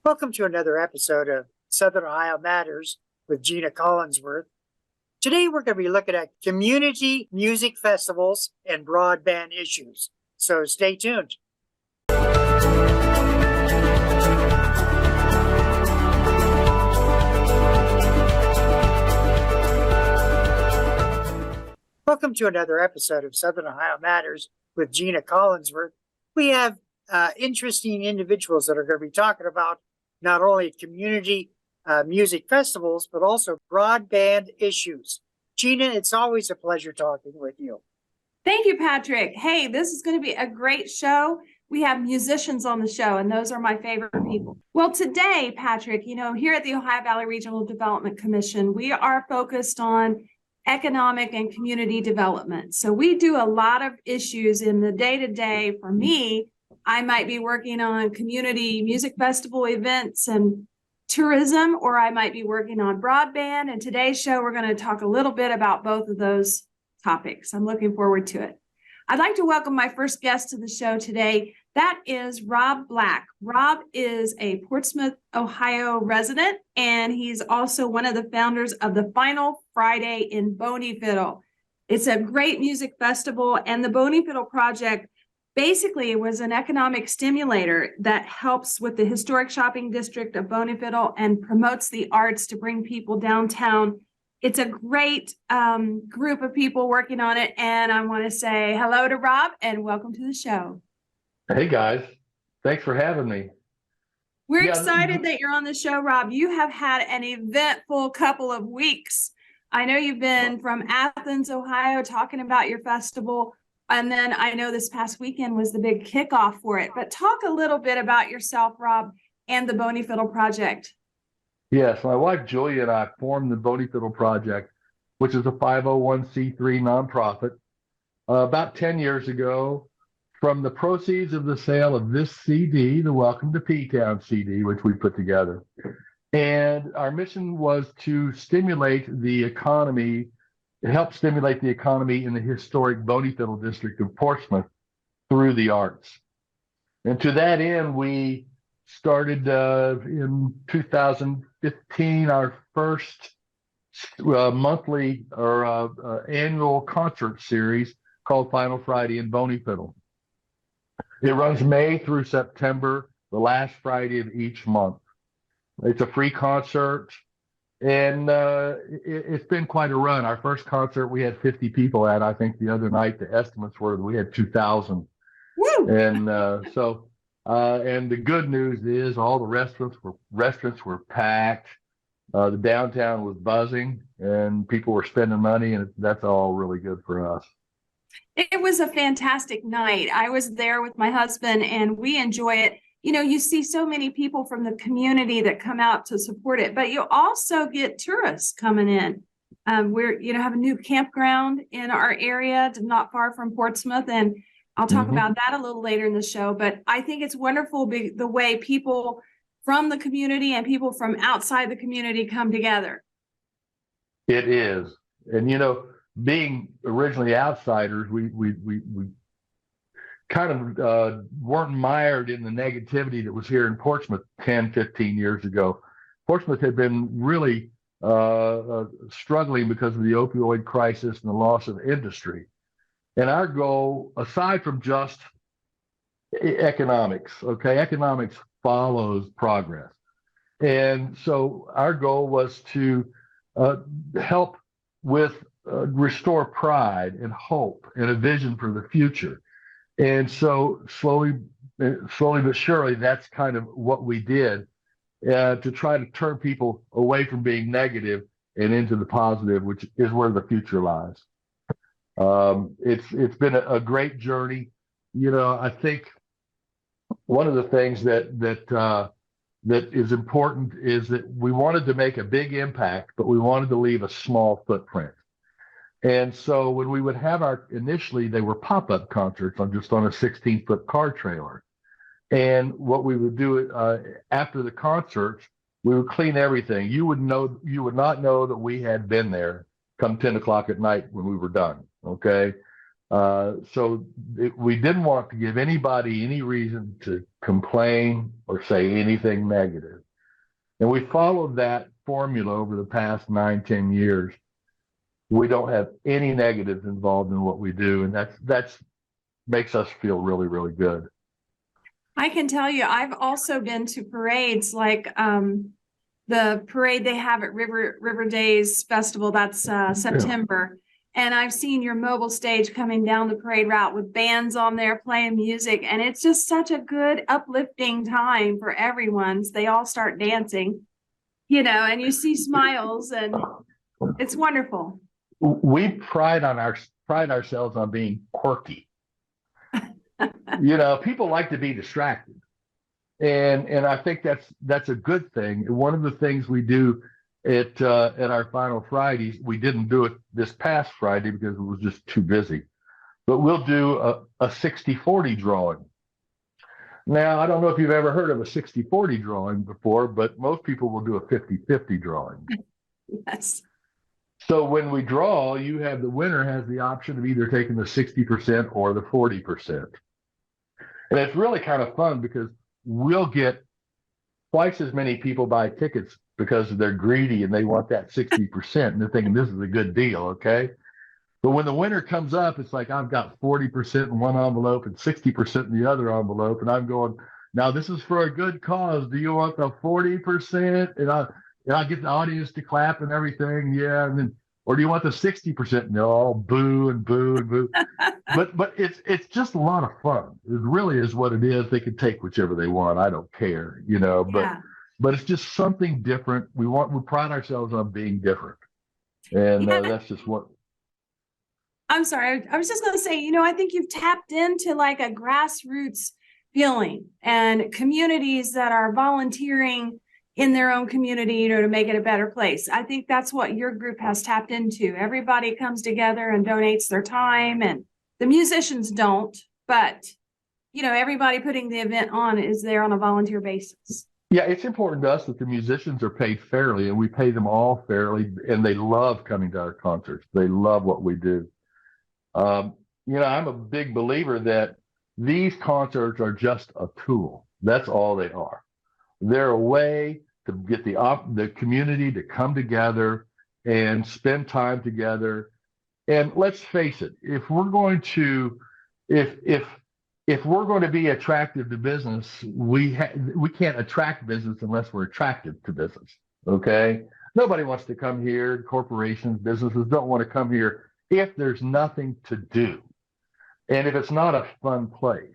Welcome to another episode of Southern Ohio Matters with Gina Collinsworth. Today we're going to be looking at community music festivals and broadband issues. So stay tuned. Welcome to another episode of Southern Ohio Matters with Gina Collinsworth. We have interesting individuals that are going to be talking about not only community music festivals, but also broadband issues. Gina, it's always a pleasure talking with you. Thank you, Patrick. Hey, this is going to be a great show. We have musicians on the show, and those are my favorite people. Well, today, Patrick, here at the Ohio Valley Regional Development Commission, we are focused on economic and community development. So we do a lot of issues in the day-to-day. For me, I might be working on community music festival events and tourism, or I might be working on broadband. And today's show, we're going to talk a little bit about both of those topics. I'm looking forward to it. I'd like to welcome my first guest to the show today. That is Rob Black. Rob is a Portsmouth, Ohio resident, and he's also one of the founders of the Final Friday in Boney Fiddle. It's a great music festival, and the Boney Fiddle Project basically was an economic stimulator that helps with the historic shopping district of Boney Fiddle and promotes the arts to bring people downtown. It's a great group of people working on it, and I want to say hello to Rob and welcome to the show. Hey guys, thanks for having me. We're excited that you're on the show, Rob. You have had an eventful couple of weeks. I know you've been from Athens, Ohio, talking about your festival. And then I know this past weekend was the big kickoff for it. But talk a little bit about yourself, Rob, and the Boney Fiddle Project. Yes, my wife Julia and I formed the Boney Fiddle Project, which is a 501c3 nonprofit, about 10 years ago. From the proceeds of the sale of this CD, the Welcome to P-Town CD, which we put together. And our mission was to stimulate the economy, help stimulate the economy in the historic Boney Fiddle district of Portsmouth through the arts. And to that end, we started in 2015 our first monthly or annual concert series called Final Friday in Boney Fiddle. It runs May through September, the last Friday of each month. It's a free concert, and it's been quite a run. Our first concert we had 50 people at. I think the other night the estimates were that we had 2,000. Woo! And and the good news is all the restaurants were packed. The downtown was buzzing, and people were spending money, and that's all really good for us. It was a fantastic night. I was there with my husband, and we enjoy it. You see so many people from the community that come out to support it, but you also get tourists coming in. We're, have a new campground in our area, not far from Portsmouth, and I'll talk about that a little later in the show. But I think it's wonderful the way people from the community and people from outside the community come together. It is. And, being originally outsiders, we kind of weren't mired in the negativity that was here in Portsmouth 10, 15 years ago. Portsmouth had been really struggling because of the opioid crisis and the loss of industry. And our goal, aside from just economics, economics follows progress. And so our goal was to help with restore pride and hope and a vision for the future. And so slowly but surely, that's kind of what we did to try to turn people away from being negative and into the positive, which is where the future lies. It's been a great journey. I think one of the things that is important is that we wanted to make a big impact, but we wanted to leave a small footprint. And so when we would have initially they were pop-up concerts on a 16-foot car trailer. And what we would do after the concerts, we would clean everything. You would not know that we had been there come 10 o'clock at night when we were done. Okay. We didn't want to give anybody any reason to complain or say anything negative. And we followed that formula over the past 9-10 years. We don't have any negatives involved in what we do. And that's makes us feel really, really good. I can tell you, I've also been to parades like the parade they have at River Days Festival. That's September. And I've seen your mobile stage coming down the parade route with bands on there playing music. And it's just such a good, uplifting time for everyone. They all start dancing, and you see smiles, and it's wonderful. We pride ourselves on being quirky. People like to be distracted. And I think that's a good thing. One of the things we do at our final Fridays, we didn't do it this past Friday because it was just too busy, but we'll do a 60-40 drawing. Now, I don't know if you've ever heard of a 60-40 drawing before, but most people will do a 50-50 drawing. Yes. So when we draw, the winner has the option of either taking the 60% or the 40%. And it's really kind of fun because we'll get twice as many people buy tickets because they're greedy and they want that 60% and they're thinking this is a good deal, okay? But when the winner comes up, it's like I've got 40% in one envelope and 60% in the other envelope, and I'm going, now this is for a good cause. Do you want the 40%? And I get the audience to clap and everything, yeah, and then, or do you want the 60%? And they'll all boo and boo and boo. But it's just a lot of fun. It really is what it is. They can take whichever they want. I don't care, But it's just something different. We pride ourselves on being different, and that's just what. I'm sorry. I was just going to say, I think you've tapped into like a grassroots feeling and communities that are volunteering in their own community, to make it a better place. I think that's what your group has tapped into. Everybody comes together and donates their time, and the musicians don't, but everybody putting the event on is there on a volunteer basis. Yeah, it's important to us that the musicians are paid fairly, and we pay them all fairly, and they love coming to our concerts. They love what we do. I'm a big believer that these concerts are just a tool. That's all they are. They're a way to get the community to come together and spend time together. And let's face it, if we're going to be attractive to business, we can't attract business unless we're attractive to business. Okay, nobody wants to come here. Corporations, businesses don't want to come here if there's nothing to do, and if it's not a fun place.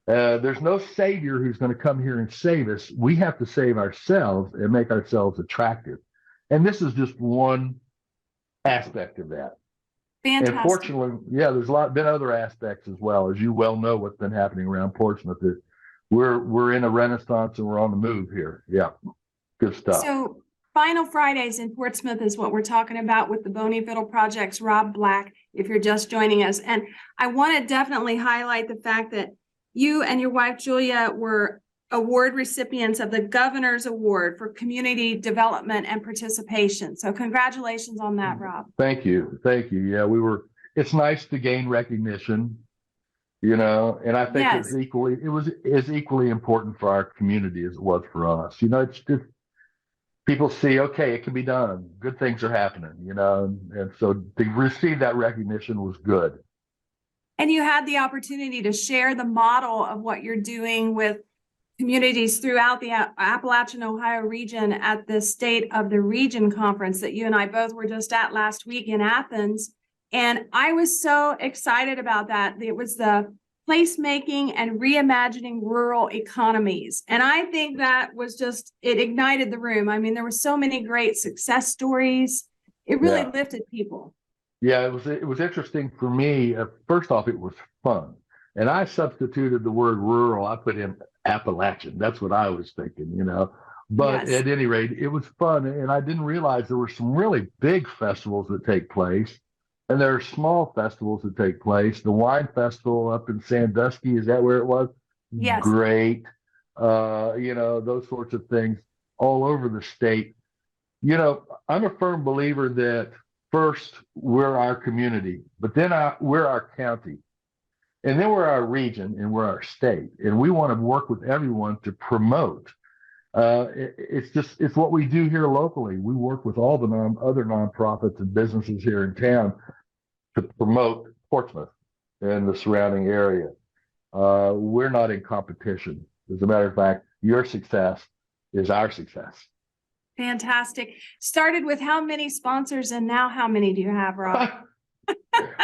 There's no savior who's going to come here and save us. We have to save ourselves and make ourselves attractive. And this is just one aspect of that. Fantastic. And fortunately, there's been other aspects as well. As you well know, what's been happening around Portsmouth. We're in a renaissance and we're on the move here. Yeah, good stuff. So Final Fridays in Portsmouth is what we're talking about with the Bony Fiddle Project's Rob Black, if you're just joining us. And I want to definitely highlight the fact that you and your wife, Julia, were award recipients of the Governor's Award for Community Development and Participation. So congratulations on that, Rob. Thank you. Yeah, it's nice to gain recognition, and I think Yes. it was as equally important for our community as it was for us. It's just, people see, okay, it can be done. Good things are happening, and so to receive that recognition was good. And you had the opportunity to share the model of what you're doing with communities throughout the Appalachian Ohio region at the State of the Region conference that you and I both were just at last week in Athens. And I was so excited about that. It was the placemaking and reimagining rural economies. And I think that was it ignited the room. I mean, there were so many great success stories. It really lifted people. Yeah, it was interesting for me. First off, it was fun. And I substituted the word rural. I put in Appalachian. That's what I was thinking, But Yes. At any rate, it was fun. And I didn't realize there were some really big festivals that take place. And there are small festivals that take place. The wine festival up in Sandusky, is that where it was? Yes. Great. Those sorts of things all over the state. I'm a firm believer that first, we're our community, but then we're our county. And then we're our region and we're our state. And we want to work with everyone to promote. It's what we do here locally. We work with all the other nonprofits and businesses here in town to promote Portsmouth and the surrounding area. We're not in competition. As a matter of fact, your success is our success. Fantastic. Started with how many sponsors and now how many do you have, Rob?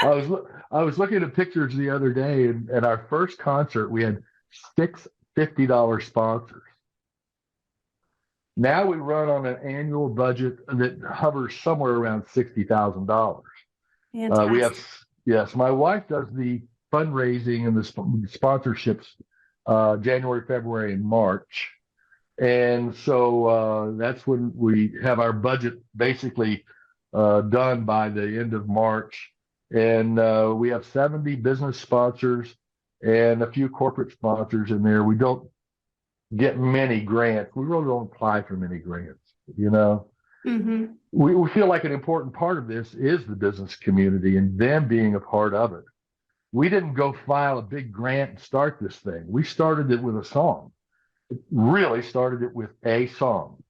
I was looking at pictures the other day, and at our first concert, we had 6 $50 sponsors. Now we run on an annual budget that hovers somewhere around $60,000. We have, yes, my wife does the fundraising and the sponsorships January, February, and March. And so that's when we have our budget basically done by the end of March. And we have 70 business sponsors and a few corporate sponsors in there. We don't get many grants. We really don't apply for many grants, you know. Mm-hmm. We feel like an important part of this is the business community and them being a part of it. We didn't go file a big grant and start this thing. We started it with a song. It really started it with a song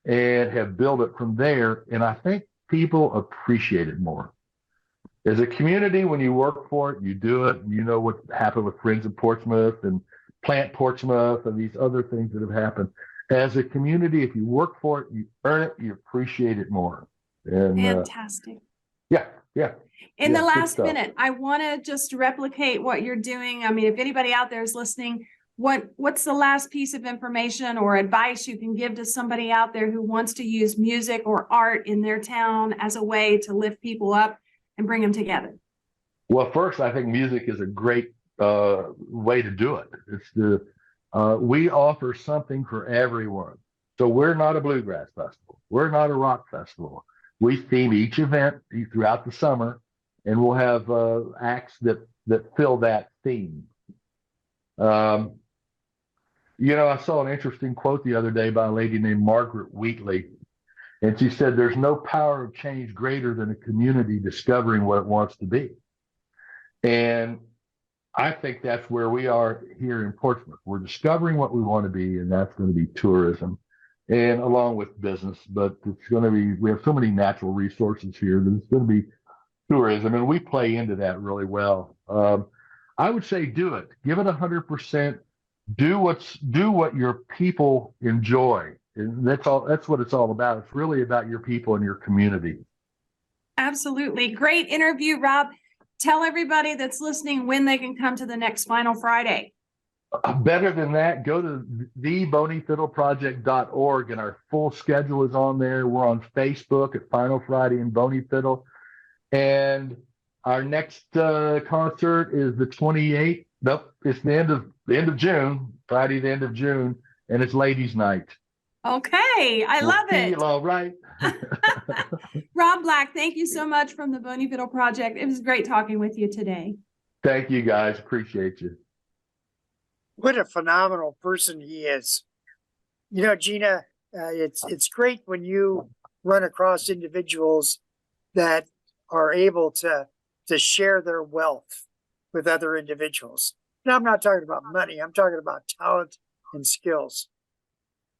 and have built it from there. And I think people appreciate it more. As a community, when you work for it, you do it, and you know what happened with Friends of Portsmouth and Plant Portsmouth and these other things that have happened. As a community, if you work for it, you earn it, you appreciate it more. And fantastic. Yeah. In the last minute, I want to just replicate what you're doing. I mean, if anybody out there is listening, what's the last piece of information or advice you can give to somebody out there who wants to use music or art in their town as a way to lift people up and bring them together? Well, first, I think music is a great way to do it. We offer something for everyone. So we're not a bluegrass festival. We're not a rock festival. We theme each event throughout the summer, and we'll have acts that fill that theme. You know, I saw an interesting quote the other day by a lady named Margaret Wheatley, and she said, "There's no power of change greater than a community discovering what it wants to be." And I think that's where we are here in Portsmouth. We're discovering what we want to be, and that's going to be tourism, and along with business. But it's going to be, we have so many natural resources here that it's going to be tourism, and we play into that really well. I would say do it. Give it 100%. Do what your people enjoy. And that's all. That's what it's all about. It's really about your people and your community. Absolutely. Great interview, Rob. Tell everybody that's listening when they can come to the next Final Friday. Better than that, go to thebonyfiddleproject.org, and our full schedule is on there. We're on Facebook at Final Friday in Bony Fiddle. And our next concert is the 28th. Nope, it's the end of June, Friday, the end of June, and it's Ladies' Night. Okay, I love it. Feel all right. Rob Black, thank you so much from the Bony Fiddle Project. It was great talking with you today. Thank you, guys. Appreciate you. What a phenomenal person he is. You know, Gina, it's great when you run across individuals that are able to share their wealth with other individuals. And I'm not talking about money. I'm talking about talent and skills.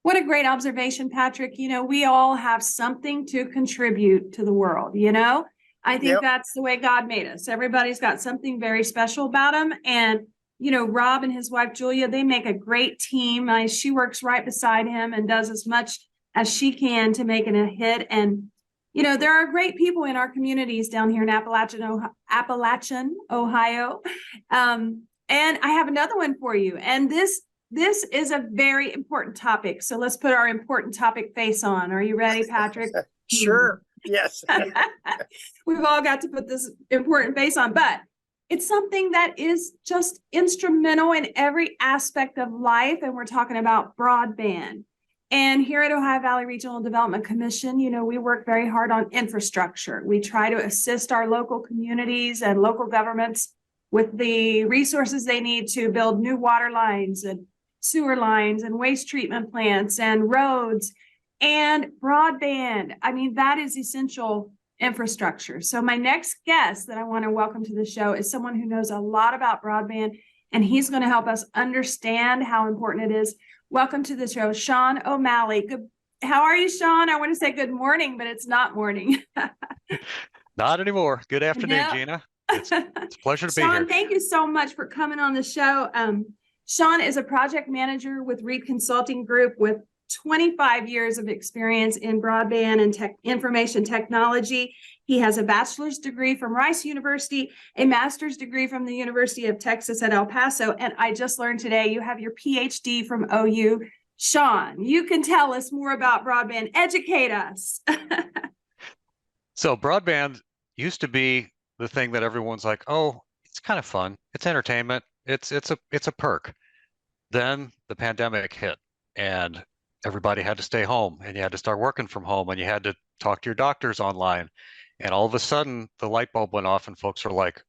What a great observation, Patrick. You know, we all have something to contribute to the world, you know? I think that's the way God made us. Everybody's got something very special about them. And, you know, Rob and his wife, Julia, they make a great team. She works right beside him and does as much as she can to make it a hit. And, you know, there are great people in our communities down here in Appalachian, Ohio. And I have another one for you. And this is a very important topic. So let's put our important topic face on. Are you ready, Patrick? Sure. Yes. We've all got to put this important face on, but it's something that is just instrumental in every aspect of life. And we're talking about broadband. And here at Ohio Valley Regional Development Commission, you know, we work very hard on infrastructure. We try to assist our local communities and local governments with the resources they need to build new water lines and sewer lines and waste treatment plants and roads and broadband. I mean, that is essential infrastructure. So my next guest that I want to welcome to the show is someone who knows a lot about broadband, and he's going to help us understand how important it is. Welcome to the show, Sean O'Malley. How are you, Sean? I want to say good morning, but it's not morning. Not anymore. Good afternoon, No. Gina. It's a pleasure to be Sean, here. thank you so much for coming on the show. Sean is a project manager with Reed Consulting Group with 25 years of experience in broadband and information technology. He has a bachelor's degree from Rice University, a master's degree from the University of Texas at El Paso, and I just learned today you have your PhD from OU. Sean, you can tell us more about broadband. Educate us. So broadband used to be the thing that everyone's like, oh, it's kind of fun. It's entertainment. It's a perk. Then the pandemic hit and everybody had to stay home and you had to start working from home and you had to talk to your doctors online. And all of a sudden the light bulb went off and folks are like,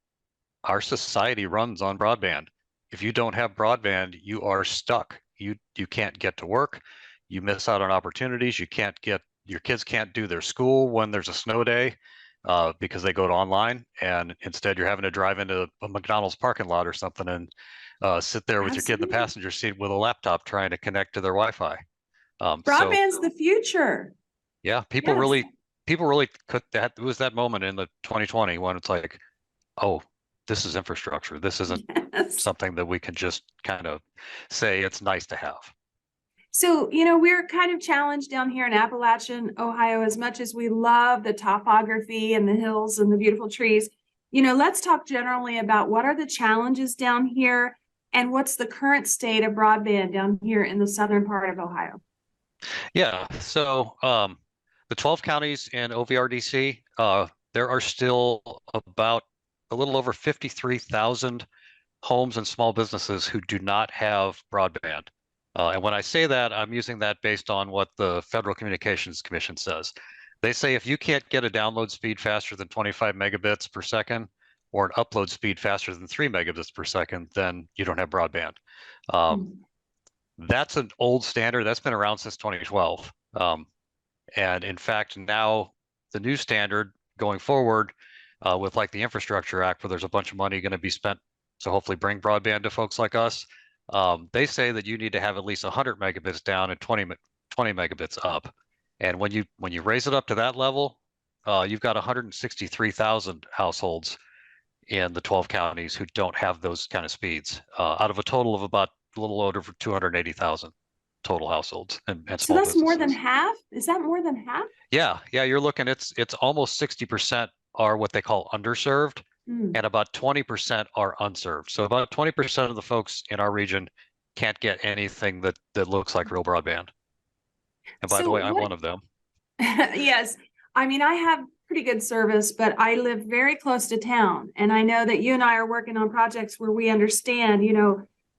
our society runs on broadband. If you don't have broadband, you are stuck. You can't get to work. You miss out on opportunities. Your kids can't do their school when there's a snow day because they go to online. And instead you're having to drive into a McDonald's parking lot or something and sit there with your kid in the passenger seat with a laptop trying to connect to their Wi-Fi. Broadband's the future. Yeah, people really could. That it was that moment in the 2020 when it's like, oh, this is infrastructure. This isn't something that we can just kind of say it's nice to have. So, we're kind of challenged down here in Appalachian, Ohio, as much as we love the topography and the hills and the beautiful trees. Let's talk generally about what are the challenges down here and what's the current state of broadband down here in the southern part of Ohio. Yeah, so the 12 counties in OVRDC, there are still about a little over 53,000 homes and small businesses who do not have broadband. And when I say that, I'm using that based on what the Federal Communications Commission says. They say if you can't get a download speed faster than 25 megabits per second or an upload speed faster than 3 megabits per second, then you don't have broadband. That's an old standard that's been around since 2012. And in fact, now the new standard going forward with like the Infrastructure Act, where there's a bunch of money going to be spent to hopefully bring broadband to folks like us, they say that you need to have at least 100 megabits down and 20 megabits up. And when you raise it up to that level, you've got 163,000 households in the 12 counties who don't have those kind of speeds, out of a total of about a little over 280,000 total households and So small that's businesses. more than half? Is that more than half? Yeah, you're looking, it's almost 60% are what they call underserved, and about 20% are unserved. So about 20% of the folks in our region can't get anything that looks like real broadband. And by the way, I'm one of them. Yes. I mean, I have pretty good service, but I live very close to town. And I know that you and I are working on projects where we understand,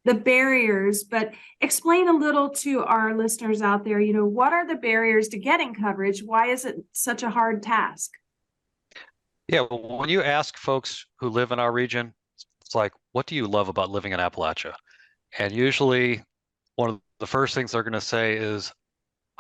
the barriers, but explain a little to our listeners out there, what are the barriers to getting coverage? Why is it such a hard task? Yeah, well, when you ask folks who live in our region, it's like, what do you love about living in Appalachia? And usually one of the first things they're going to say is,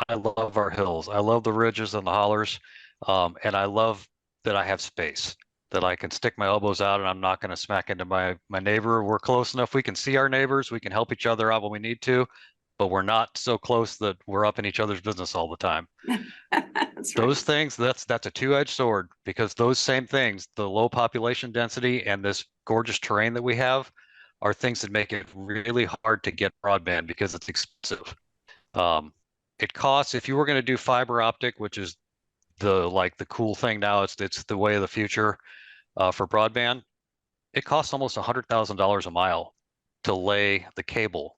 I love our hills. I love the ridges and the hollers. And I love that I have space, that I can stick my elbows out and I'm not going to smack into my neighbor. We're close enough. We can see our neighbors. We can help each other out when we need to, but we're not so close that we're up in each other's business all the time. That's Those right. things, that's a two-edged sword, because those same things, the low population density and this gorgeous terrain that we have, are things that make it really hard to get broadband because it's expensive. It costs, if you were going to do fiber optic, which is the cool thing now, it's the way of the future for broadband, it costs almost $100,000 a mile to lay the cable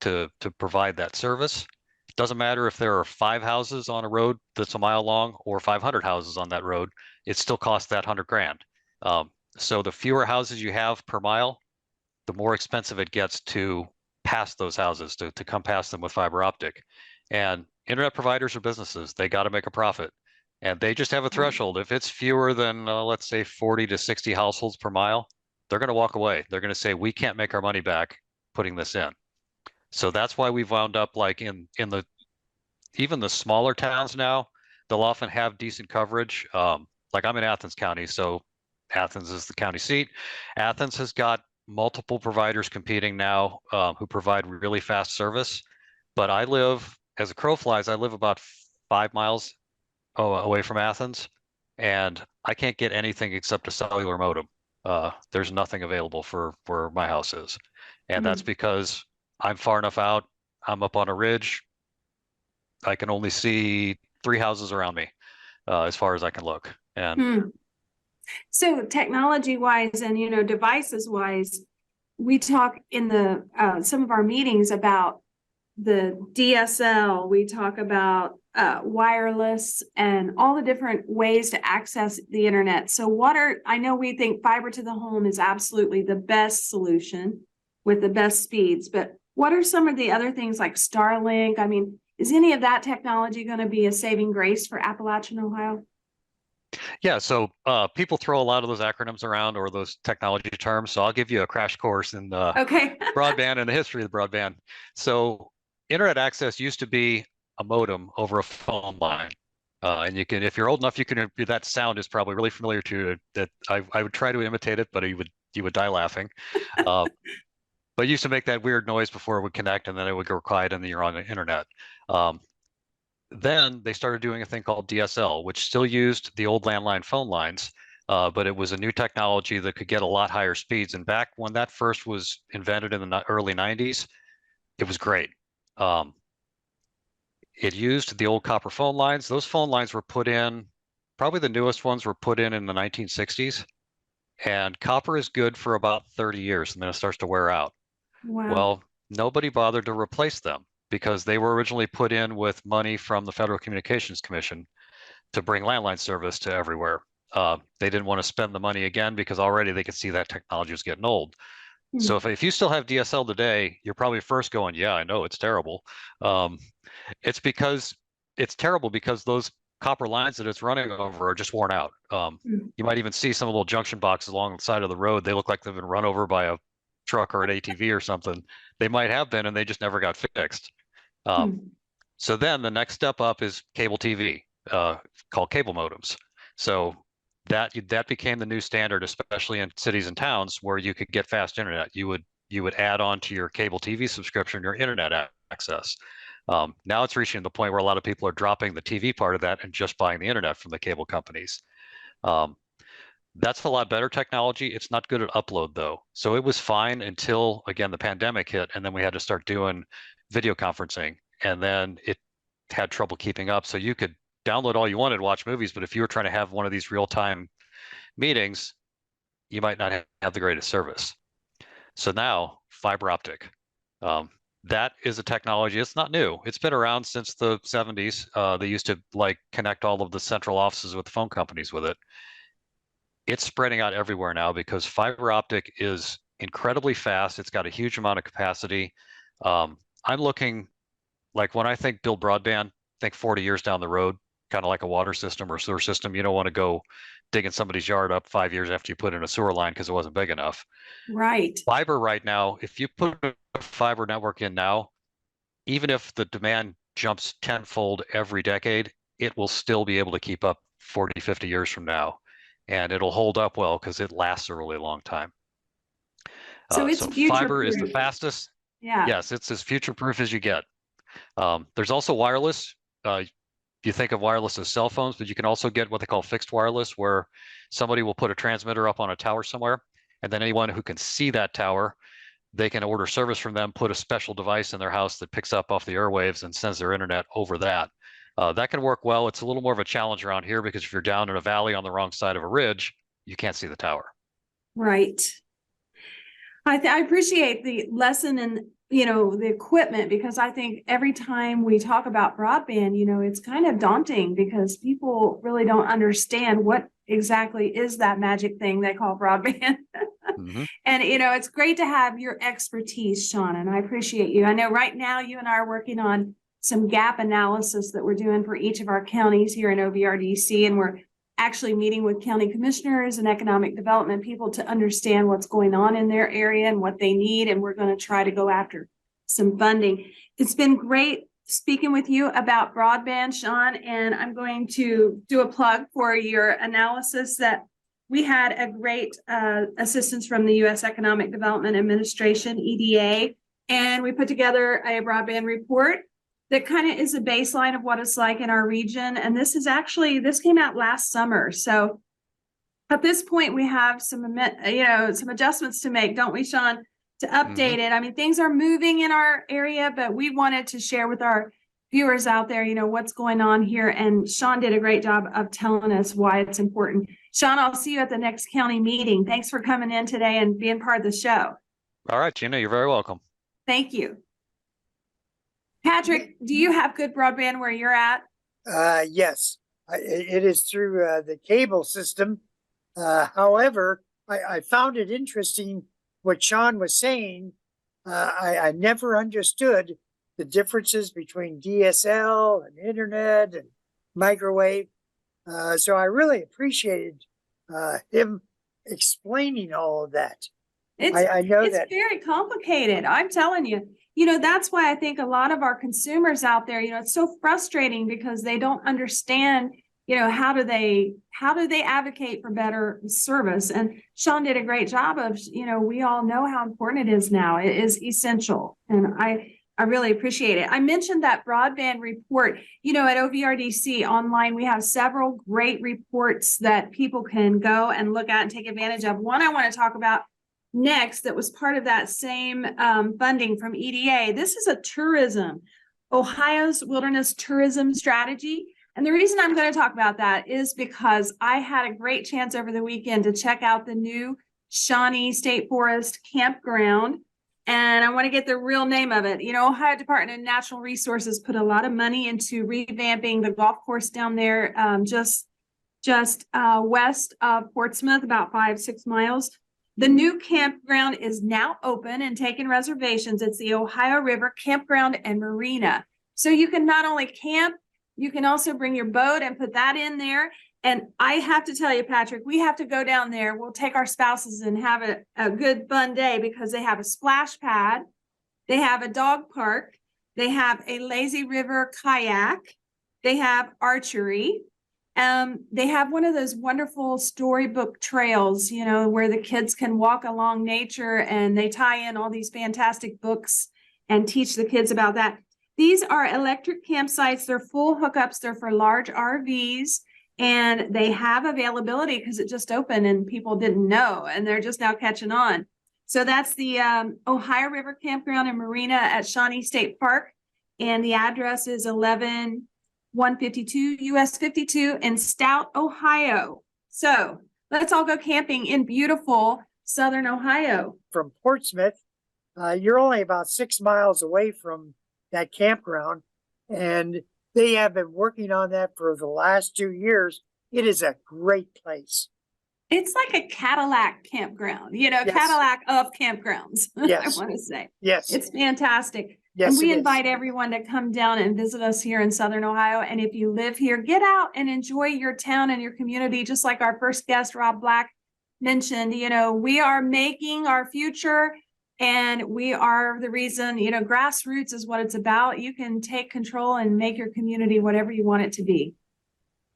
to provide that service. It doesn't matter if there are 5 houses on a road that's a mile long or 500 houses on that road, it still costs that 100 grand. So the fewer houses you have per mile, the more expensive it gets to pass those houses, to come past them with fiber optic. And internet providers are businesses, they got to make a profit. And they just have a threshold. If it's fewer than, let's say, 40 to 60 households per mile, they're going to walk away. They're going to say, we can't make our money back putting this in. So that's why we've wound up like in even the smaller towns now, they'll often have decent coverage. like I'm in Athens County, so Athens is the county seat. Athens has got multiple providers competing now who provide really fast service. But I live, as a crow flies, I live about 5 miles away from Athens, and I can't get anything except a cellular modem. There's nothing available for where my house is. And that's because I'm far enough out. I'm up on a ridge. I can only see 3 houses around me as far as I can look. And So technology wise and, devices wise, we talk in the some of our meetings about the DSL. We talk about wireless and all the different ways to access the internet. So I know we think fiber to the home is absolutely the best solution with the best speeds, but what are some of the other things like Starlink? I mean, is any of that technology going to be a saving grace for Appalachian Ohio? yeah, so people throw a lot of those acronyms around or those technology terms. So I'll give you a crash course in Okay. broadband and the history of the broadband. So internet access used to be a modem over a phone line. And you can, if you're old enough, that sound is probably really familiar to you. That I would try to imitate it, but you would die laughing. But it used to make that weird noise before it would connect, and then it would go quiet, and then you're on the internet. Then they started doing a thing called DSL, which still used the old landline phone lines, but it was a new technology that could get a lot higher speeds. And back when that first was invented in the early 90s, it was great. It used the old copper phone lines. Those phone lines were put in, probably the newest ones were put in the 1960s. And copper is good for about 30 years, and then it starts to wear out. Wow. Well, nobody bothered to replace them because they were originally put in with money from the Federal Communications Commission to bring landline service to everywhere. They didn't want to spend the money again because already they could see that technology was getting old. So if you still have DSL today, you're probably first going, yeah, I know it's terrible. It's because it's terrible because those copper lines that it's running over are just worn out. You might even see some little junction boxes along the side of the road. They look like they've been run over by a truck or an ATV or something. They might have been, and they just never got fixed. So then the next step up is cable TV, called cable modems. So that became the new standard, especially in cities and towns where you could get fast internet. You would add on to your cable TV subscription your internet access. Now it's reaching the point where a lot of people are dropping the TV part of that and just buying the internet from the cable companies. That's a lot better technology. It's not good at upload though. So it was fine until, again, the pandemic hit, and then we had to start doing video conferencing, and then it had trouble keeping up. So you could download all you wanted to watch movies, but if you were trying to have one of these real-time meetings, you might not have the greatest service. So now fiber optic. That is a technology. It's not new. It's been around since the 70s. They used to connect all of the central offices with the phone companies with it. It's spreading out everywhere now because fiber optic is incredibly fast. It's got a huge amount of capacity. I'm looking, like when I think build broadband, think 40 years down the road, kind of like a water system or sewer system. You don't want to go digging somebody's yard up 5 years after you put in a sewer line because it wasn't big enough. Right. Fiber right now, if you put a fiber network in now, even if the demand jumps tenfold every decade, it will still be able to keep up 40, 50 years from now. And it'll hold up well because it lasts a really long time. So it's fiber is the fastest. Yeah. Yes, it's as future-proof as you get. There's also wireless. You think of wireless as cell phones, but you can also get what they call fixed wireless, where somebody will put a transmitter up on a tower somewhere, and then anyone who can see that tower, they can order service from them, put a special device in their house that picks up off the airwaves and sends their internet over that. That can work well. It's a little more of a challenge around here because if you're down in a valley on the wrong side of a ridge, you can't see the tower. Right. I appreciate the lesson and, the equipment, because I think every time we talk about broadband, it's kind of daunting because people really don't understand what exactly is that magic thing they call broadband. And, it's great to have your expertise, Sean, and I appreciate you. I know right now you and I are working on some gap analysis that we're doing for each of our counties here in OVRDC, and we're actually meeting with county commissioners and economic development people to understand what's going on in their area and what they need, and we're going to try to go after some funding. It's been great speaking with you about broadband, Sean, and I'm going to do a plug for your analysis that we had a great assistance from the U.S. Economic Development Administration, EDA, and we put together a broadband report that kind of is a baseline of what it's like in our region. And this came out last summer. So at this point, we have some adjustments to make, don't we, Sean, to update it? I mean, things are moving in our area, but we wanted to share with our viewers out there, what's going on here. And Sean did a great job of telling us why it's important. Sean, I'll see you at the next county meeting. Thanks for coming in today and being part of the show. All right, Gina, you're very welcome. Thank you. Patrick, do you have good broadband where you're at? Yes, it is through the cable system. However, I found it interesting what Sean was saying. I never understood the differences between DSL and internet and microwave. So I really appreciated him explaining all of that. I know it's that very complicated. I'm telling you, that's why I think a lot of our consumers out there, it's so frustrating because they don't understand, how do they advocate for better service? And Sean did a great job of, we all know how important it is now. It is essential. And I really appreciate it. I mentioned that broadband report, at OVRDC online, we have several great reports that people can go and look at and take advantage of. One I want to talk about next that was part of that same funding from EDA. This is a Ohio's wilderness tourism strategy. And the reason I'm going to talk about that is because I had a great chance over the weekend to check out the new Shawnee State Forest campground. And I want to get the real name of it. Ohio Department of Natural Resources put a lot of money into revamping the golf course down there, just west of Portsmouth, about 5-6 miles. The new campground is now open and taking reservations. It's the Ohio River Campground and Marina. So you can not only camp, you can also bring your boat and put that in there. And I have to tell you, Patrick, we have to go down there. We'll take our spouses and have a good fun day because they have a splash pad. They have a dog park. They have a lazy river kayak. They have archery. They have one of those wonderful storybook trails, where the kids can walk along nature, and they tie in all these fantastic books and teach the kids about that. These are electric campsites. They're full hookups. They're for large RVs, and they have availability because it just opened and people didn't know, and they're just now catching on. So that's the Ohio River Campground and Marina at Shawnee State Park, and the address is 11152 US 52 in Stout, Ohio. So let's all go camping in beautiful Southern Ohio. from Portsmouth, you're only about 6 miles away from that campground, and they have been working on that for the last 2 years. It is a great place. It's like a Cadillac campground, Yes. Cadillac of campgrounds, Yes. I want to say. Yes. It's fantastic. Yes, and we it is. invite everyone to come down and visit us here in Southern Ohio. And if you live here, get out and enjoy your town and your community, just like our first guest, Rob Black, mentioned. We are making our future, and we are the reason. Grassroots is what it's about. You can take control and make your community whatever you want it to be.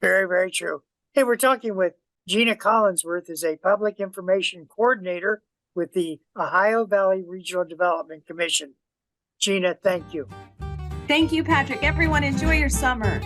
Very, very true. Hey, we're talking with Gina Collinsworth, is a public information coordinator with the Ohio Valley Regional Development Commission. Gina, thank you. Thank you, Patrick. Everyone, enjoy your summer.